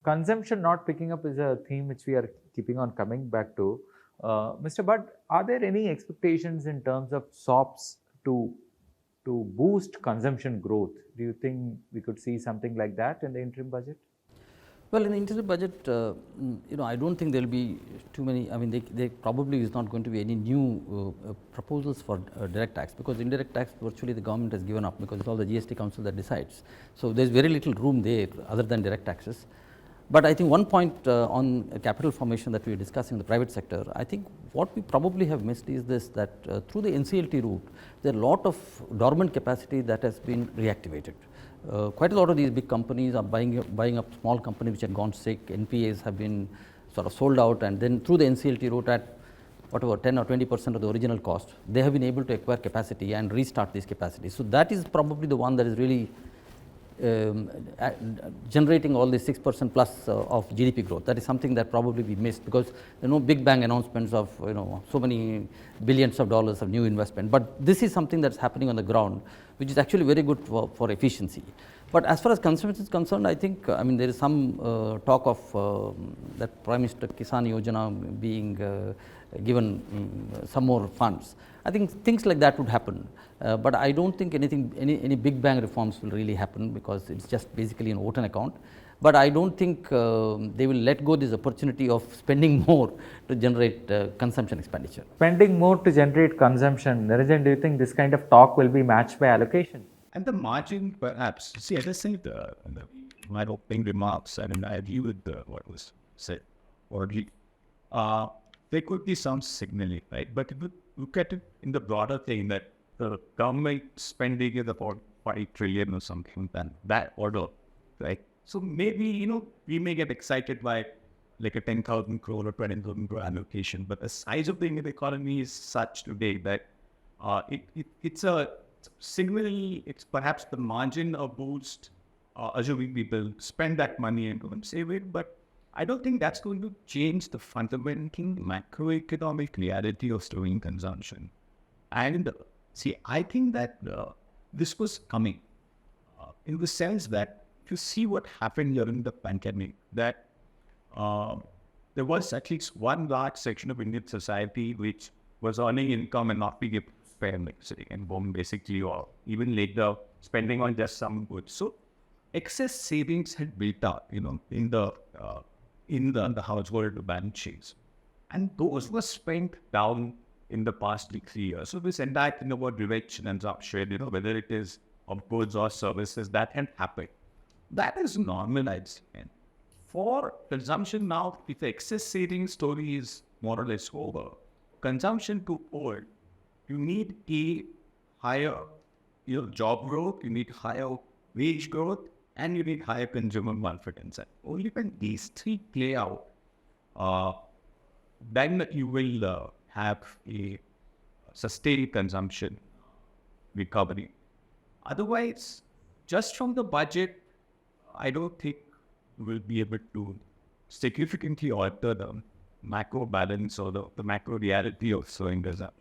consumption not picking up is a theme which we are keeping on coming back to. Mr. Budd, are there any expectations in terms of Sops to boost consumption growth? Do you think we could see something like that in the interim budget? Well, in the interim budget, I don't think there will be too many. I mean, there probably is not going to be any new proposals for direct tax, because indirect tax virtually the government has given up, because it's all the GST Council that decides. So there's very little room there other than direct taxes. But I think one point on capital formation that we are discussing in the private sector, I think what we probably have missed is this, that through the NCLT route, there are a lot of dormant capacity that has been reactivated. Quite a lot of these big companies are buying up small companies which had gone sick. NPAs have been sort of sold out, and then through the NCLT route at whatever 10 or 20% of the original cost, they have been able to acquire capacity and restart these capacities. So that is probably the one that is really generating all this 6% plus of GDP growth. That is something that probably we missed, because there are no big bang announcements of so many billions of dollars of new investment. But this is something that's happening on the ground, which is actually very good for efficiency. But as far as consumption is concerned, I think there is some talk of that Prime Minister Kisan Yojana being given some more funds. I think things like that would happen, but I don't think any big bang reforms will really happen, because it's just basically an vote on account. But I don't think they will let go this opportunity of spending more to generate consumption expenditure. Spending more to generate consumption. Niranjan, do you think this kind of talk will be matched by allocation? And the margin, perhaps. See, as I said in my opening remarks, and I agree with what was said already. There could be some signaling, right? But if you look at it in the broader thing, that the government spending is about 40 trillion or something, that order, right? So maybe, we may get excited by like a 10,000 crore or 20,000 crore allocation, but the size of the Indian economy is such today that it's a signal. It's perhaps the margin of boost, assuming people spend that money and go and save it, but I don't think that's going to change the fundamental macroeconomic reality of slowing consumption. And see, I think that this was coming in the sense that if you see what happened during the pandemic, that there was at least one large section of Indian society which was earning income and not being able to spend, like sitting at home basically, or even later spending on just some goods. So excess savings had built up, in the household balance sheets, and those were spent down in the past 3 years. So this entire thing about revenge consumption, whether it is of goods or services, that had happened. That is normalized. And for consumption now, if the excess savings story is more or less over, consumption to hold, you need a higher job growth, you need higher wage growth, and you need higher consumer confidence. And only when these three play out, then you will have a sustained consumption recovery. Otherwise, just from the budget, I don't think we'll be able to significantly alter the macro balance or the macro reality of slowing consumption.